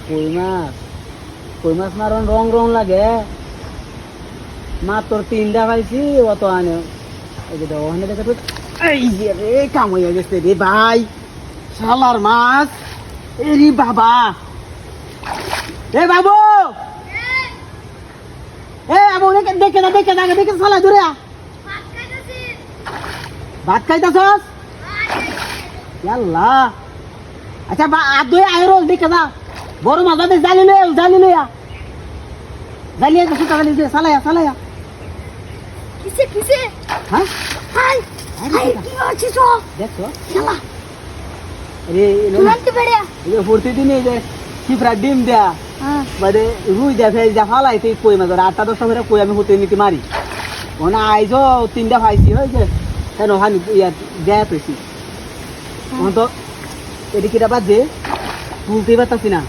কই মাছ মারন রং রং লাগে মাত্র 3টা পাইছি অত আনে এই যে ওখানে দেখে তো এই যে রে কাম হয়ে গেছে রে ভাই শালার মাছ এরি বাবা এ বাবু এ বাবু দেখে শালা দূরে ভাত খাইতাছস আল্লাহ আচ্ছা আর দুই আয় রোল দেখে যা বড় মাছ আছে জালি লইয়া তো সুতা জালি দে সালায়া কিসে হ্যাঁ হাই হাই কি হচ্ছে তো দেখছো শালা রে তুলতে বেড়ে এ প্রতিদিন এই যে কিফরা ডিম দেয়া হ্যাঁ মানে রুই দেয়া ফেজ দেয়া ফালাই তুই কই মাছ 8টা 10টা করে কই আমি হতে নিতে মারি ওনা আইজো 3টা পাইছি হইছে কেন হানি ইয়া দেয়া পেছি ওন তো এদিকে বাজে তুলতে পারতাছি না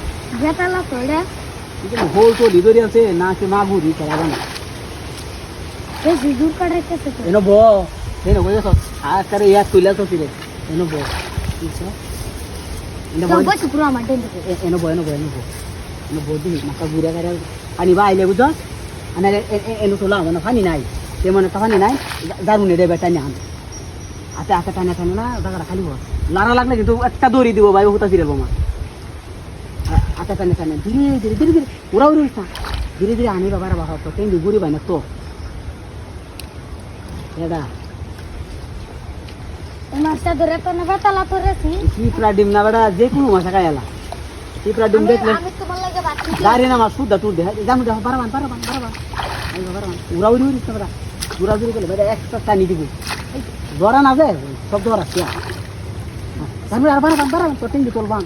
বেটালা তোড়ে হোল তো লিদরি আছে না সে মাগুরি করা জানা এ জিদুর কাটে কেসে তো এনো কইছো আর করে ইয়া তুইলা তো ছিলে এনো বো কিছো এনো তো বো বস পুরো আমার দেন তো এনো বো দি মাকা গুড়া করে পানি বাইলে বুঝছ আনা এনো তোলা মানে পানি নাই তে মানে তো পানি নাই দারুনে দে বেটা নি আন আতে টানা না জায়গা খালি বস লারা লাগলে কিন্তু একটা দড়ি দিব ভাই হুতা ফিরে বোমা আতে টানা ধীরে পুরা উড়ি না ধীরে আনি বাবার বাবা তো তেন গুড়ি বাই না তো এডা এই মাছটা ধরে তো না বেটালা তোরেছি চিপড়া ডিম না বেটা যে কোনো মাছ খাইলা চিপড়া ডিম দেখলে আমি তোমার লাগে বাত গাড়ি না মাছ সুদা তুল দে জামু দে বারবান উড়া উড়ি না বেটা উড়া উড়ি গেলে বেটা একটা টানি দিব ধরা না যায় সব ধরা কি জামু আর বারবান তো টিং তোলবান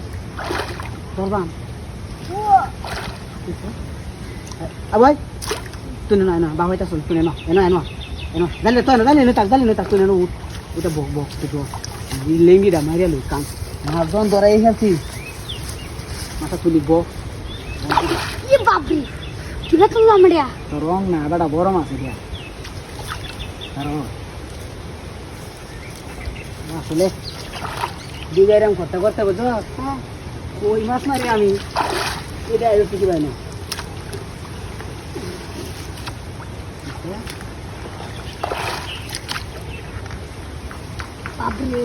আবাই তুই না বাবাইটা শুন তুই না এনো জানলে তাক তুই না এটা বক তো লেঙ্গিটা মারিয়া লই কাম মাজন ধরাই গেছি মাথা তুলিব ই বাবরি তুই তো লামড়িয়া তো রং না বেটা বড় মাছ দিয়া কারণ আসলে দিগাইরাম করতে বুঝছো হ্যাঁ কই মাছ মারি আমি এটা আইলো কি ভাই না বাবরি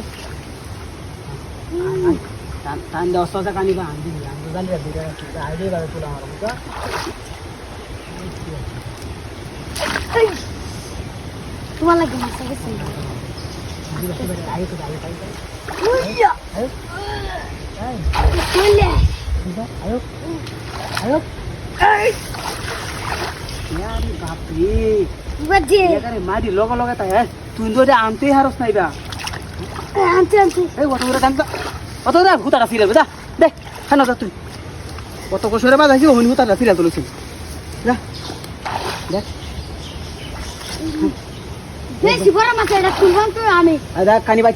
টান দেওয়া সোজা কানি বা আন্দি আমি জানি না দিগা আইডি বারে তুলা আমার বুঝছো তোমার লাগে মাছ গেছে উইয়া তুলে আয়ো यारी बाप रे বাজে এখানে মারি লগা তাই তুই তো আনতে হারস নাইবা আনতে এই অত দা ভূতাটা ফিরে দা দে খানা দা তুই কত কসরে বাজাইছি ওহনি ভূতাটা ফিরে তুলছিস যা দেখ বেশি বড় মাছ এটা তুলবান তো আমি আদা কানি বাই